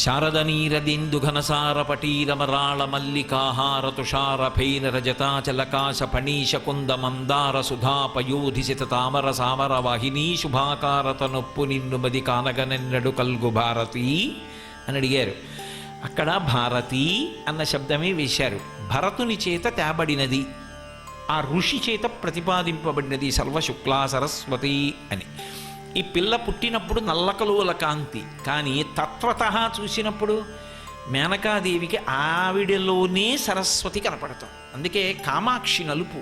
శారదనీరదిందుఘనసారపటీరమరాళ మల్లికాహార తుషార ఫైన రజతాచలకాశ ఫణీశ కుంద మందార సుధాపయోధిసిత తామర సామర వాహినీ శుభాకారత నొప్పు నిన్ను మది కానగనెన్నడు కల్గు భారతి అని అడిగారు. అక్కడ భారతి అన్న శబ్దమే వేశారు. భరతుని చేత తేబడినది, ఆ ఋషి చేత ప్రతిపాదింపబడినది సర్వశుక్లా సరస్వతి అని. ఈ పిల్ల పుట్టినప్పుడు నల్లకలువల కాంతి, కానీ తత్వతః చూసినప్పుడు మేనకాదేవికి ఆవిడలోనే సరస్వతి కనపడతాం. అందుకే కామాక్షి నలుపు,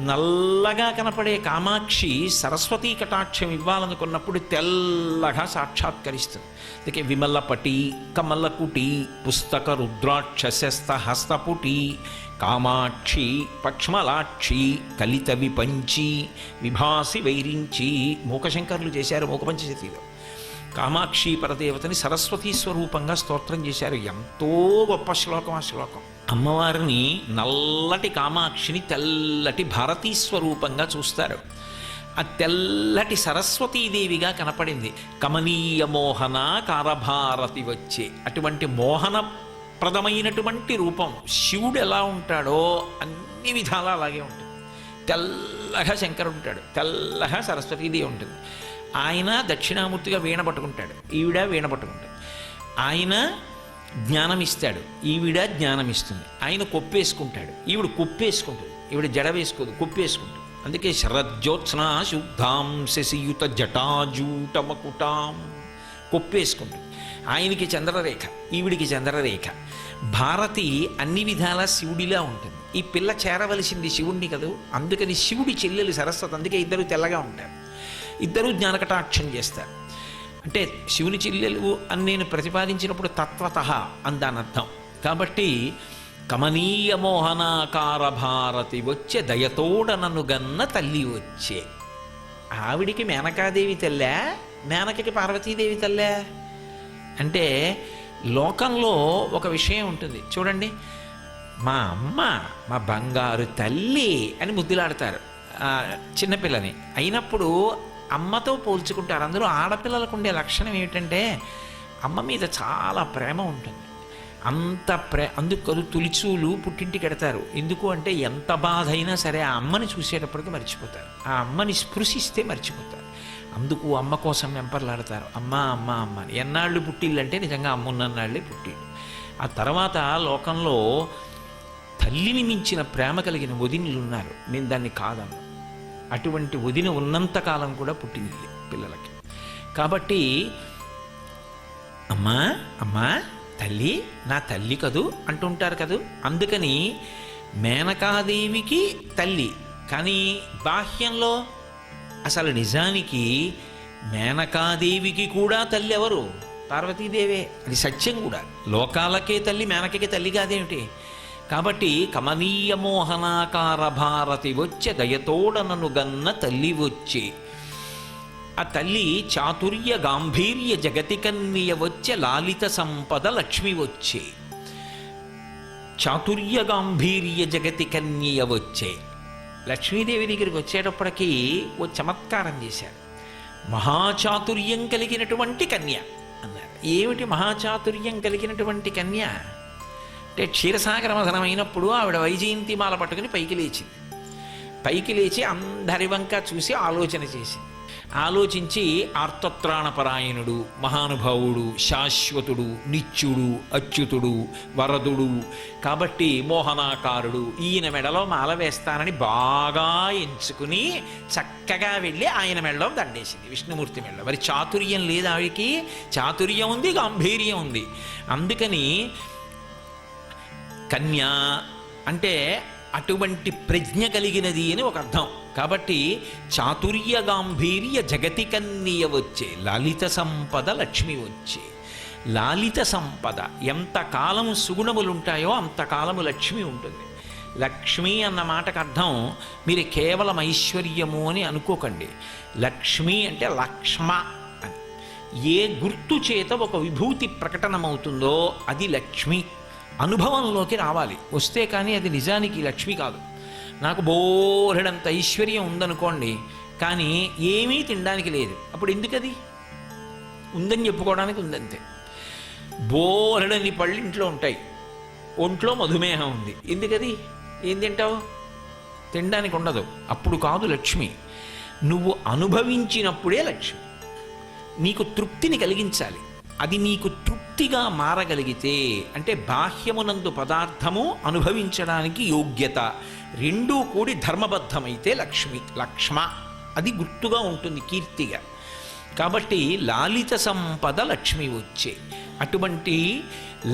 నల్లగా కనపడే కామాక్షి సరస్వతీ కటాక్షం ఇవ్వాలనుకున్నప్పుడు తెల్లగా సాక్షాత్కరిస్తుంది. అందుకే విమలపటి కమలకుటి పుస్తక రుద్రాక్ష శస్త హస్తపుటి కామాక్షి పక్ష్మలాక్షి కలిత విపంచి విభాసి వైరించి మూకశంకర్లు చేశారు మూకపంచశతిలో. కామాక్షి పరదేవతని సరస్వతీ స్వరూపంగా స్తోత్రం చేశారు. ఎంతో గొప్ప శ్లోకం ఆ శ్లోకం. అమ్మవారిని నల్లటి కామాక్షిని తెల్లటి భారతీ స్వరూపంగా చూస్తారు. ఆ తెల్లటి సరస్వతీదేవిగా కనపడింది. కమనీయ మోహన కారభారతి వచ్చే అటువంటి మోహన ప్రదమైనటువంటి రూపం. శివుడు ఎలా ఉంటాడో అన్ని విధాలా అలాగే ఉంటుంది. తెల్లగా శంకరుడు ఉంటాడు, తెల్లగా సరస్వతీదేవి ఉంటుంది. ఆయన దక్షిణామూర్తిగా వీణ పట్టుకుంటాడు, ఈవిడ వీణ పట్టుకుంటాడు. ఆయన జ్ఞానం ఇస్తాడు, ఈవిడ జ్ఞానం ఇస్తుంది. ఆయన కొప్పేసుకుంటాడు, ఈవిడ కుప్పేసుకుంటుంది. ఈవిడ జడ వేసుకోదు, కుప్పేసుకుంటుంది. అందుకే శరజ్యోత్స్నా శుద్ధాం శశియుత జటాజూటమకుటాం కొప్పేసుకుంటుంది. ఆయనకి చంద్రరేఖ, ఈవిడికి చంద్రరేఖ. భారతి అన్ని విధాల శివుడిలా ఉంటుంది. ఈ పిల్ల చేరవలసింది శివుణ్ణి కదూ, అందుకని శివుడి చెల్లెలు సరస్వతి. అందుకే ఇద్దరు తెల్లగా ఉంటారు, ఇద్దరూ జ్ఞానకటాక్షం చేస్తారు. అంటే శివుని చెల్లెలు అని నేను ప్రతిపాదించినప్పుడు తత్వతః అందానర్థం. కాబట్టి కమనీయ మోహనాకార భారతి వచ్చే దయతోడనను గన్న తల్లి వచ్చే. ఆవిడికి మేనకాదేవి తల్లే, మేనకకి పార్వతీదేవి తల్లే. అంటే లోకంలో ఒక విషయం ఉంటుంది చూడండి. మా అమ్మ మా బంగారు తల్లి అని ముద్దులాడతారు చిన్నపిల్లని. అయినప్పుడు అమ్మతో పోల్చుకుంటారు. అందులో ఆడపిల్లలకు ఉండే లక్షణం ఏమిటంటే అమ్మ మీద చాలా ప్రేమ ఉంటుంది. అంత అందుకు తులిచూలు పుట్టింటికి ఎడతారు. ఎందుకు అంటే ఎంత బాధ అయినా సరే ఆ అమ్మని చూసేటప్పటికి మర్చిపోతారు, ఆ అమ్మని స్పృశిస్తే మర్చిపోతారు. అందుకు అమ్మ కోసం వెంపర్లాడతారు, అమ్మ అమ్మ అమ్మ అని. ఎన్నాళ్ళు పుట్టిళ్ళంటే నిజంగా అమ్మ ఉన్నన్నాళ్ళే పుట్టిళ్ళు. ఆ తర్వాత లోకంలో తల్లిని మించిన ప్రేమ కలిగిన వదినలు ఉన్నారు, నేను దాన్ని కాదన్నా. అటువంటి వదిన ఉన్నంతకాలం కూడా పుట్టింది పిల్లలకి. కాబట్టి అమ్మా అమ్మా తల్లి నా తల్లి కదూ అంటుంటారు కదూ. అందుకని మేనకాదేవికి తల్లి, కానీ బాహ్యంలో అసలు నిజానికి మేనకాదేవికి కూడా తల్లి ఎవరు? పార్వతీదేవే. అది సత్యం కూడా. లోకాలకే తల్లి, మేనకకి తల్లి కాదేమిటి? కాబట్టి కమనీయ మోహనాకార భారతి వచ్చే దయతోడనను గన్న తల్లి వచ్చే. ఆ తల్లి చాతుర్య గాంభీర్య జగతి కన్య వచ్చే లాలిత సంపద లక్ష్మి వచ్చే. చాతుర్య గాంభీర్య జగతి కన్య వచ్చే. లక్ష్మీదేవి దగ్గరికి వచ్చేటప్పటికీ ఓ చమత్కారం చేశారు. మహాచాతుర్యం కలిగినటువంటి కన్య అన్నారు. ఏమిటి మహాచాతుర్యం కలిగినటువంటి కన్య అంటే క్షీరసాగర మథనమైనప్పుడు ఆవిడ వైజయంతిమాల పట్టుకుని పైకి లేచింది. పైకి లేచి అందరి వంక చూసి ఆలోచన చేసింది. ఆలోచించి ఆర్తత్రాణపరాయణుడు, మహానుభావుడు, శాశ్వతుడు, నిత్యుడు, అచ్యుతుడు, వరదుడు, కాబట్టి మోహనాకారుడు, ఈయన మెడలో మాల వేస్తానని బాగా ఎంచుకుని చక్కగా వెళ్ళి ఆయన మెడలో దండేసింది, విష్ణుమూర్తి మెడలో. మరి చాతుర్యం లేదు ఆవిడికి? చాతుర్యం ఉంది, గాంభీర్యం ఉంది. అందుకని కన్యా అంటే అటువంటి ప్రజ్ఞ కలిగినది అని ఒక అర్థం. కాబట్టి చాతుర్య గాంభీర్య జగతి కన్య వచ్చే, లలిత సంపద లక్ష్మి వచ్చే. లాలిత సంపద ఎంతకాలం సుగుణములుంటాయో అంతకాలము లక్ష్మి ఉంటుంది. లక్ష్మి అన్న మాటకు అర్థం మీరు కేవలం ఐశ్వర్యము అని అనుకోకండి. లక్ష్మి అంటే లక్ష్మ అని. ఏ గుర్తు చేత ఒక విభూతి ప్రకటనమవుతుందో అది లక్ష్మి. అనుభవంలోకి రావాలి, వస్తే కానీ అది నిజానికి లక్ష్మి కాదు. నాకు బోరెడంత ఐశ్వర్యం ఉందనుకోండి, కానీ ఏమీ తినడానికి లేదు, అప్పుడు ఎందుకది? ఉందని చెప్పుకోవడానికి ఉందంతే. బోరడని పళ్ళు ఇంట్లో ఉంటాయి, ఒంట్లో మధుమేహం ఉంది, ఎందుకది? ఏం తింటావు? తినడానికి ఉండదు. అప్పుడు కాదు లక్ష్మి, నువ్వు అనుభవించినప్పుడే లక్ష్మి. నీకు తృప్తిని కలిగించాలి. అది నీకు తృప్తిగా మారగలిగితే, అంటే బాహ్యమునందు పదార్థము అనుభవించడానికి యోగ్యత రెండూ కూడి ధర్మబద్ధమైతే లక్ష్మి, లక్ష్మ. అది గుర్తుగా ఉంటుంది కీర్తిగా. కాబట్టి లాలిత సంపద లక్ష్మి వచ్చే. అటువంటి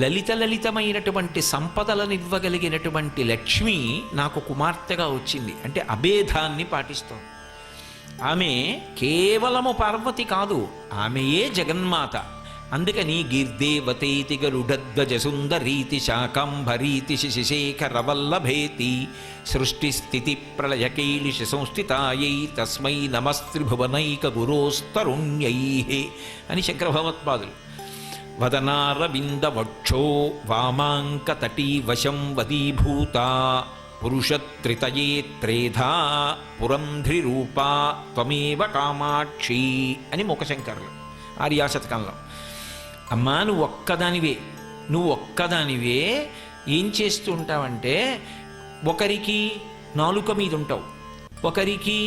లలితమైనటువంటి సంపదలను ఇవ్వగలిగినటువంటి లక్ష్మి నాకు కుమార్తెగా వచ్చింది అంటే అభేదాన్ని పాటిస్తోంది. ఆమె కేవలము పార్వతి కాదు, ఆమెయే జగన్మాత. అందుకని గిర్దేవతేతి గరుడధ్వజ సుందరీతి శాకంభరీతి శశిశేఖరవల్లభేతి సృష్టి స్థితి ప్రళయకైలిష సంస్థితాయై తస్మై నమస్త్రిభువనైక గురోస్తరుణ్యై అని శంకర భగవత్పాదులు. వదనారవింద వక్షో వామాంకతటీ వశం వదీభూత పురుషత్రితయే త్రేధా పురంధ్రిరూపా త్వమేవ కామాక్షి అని మూకశంకరులు ఆర్యాశతకంలో. అమ్మా నువ్వు ఒక్కదానివే ఏం చేస్తూ ఉంటావంటే, ఒకరికి నాలుక మీద ఉంటావు, ఒకరికి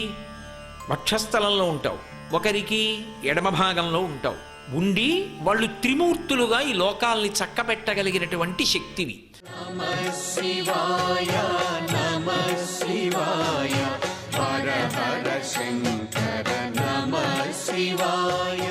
వక్షస్థలంలో ఉంటావు, ఒకరికి ఎడమ భాగంలో ఉంటావు. ఉండి వాళ్ళు త్రిమూర్తులుగా ఈ లోకాల్ని చక్కబెట్టగలిగినటువంటి శక్తివి. నమః శివాయ నమః శివాయ హర హర శంకర నమః శివాయ.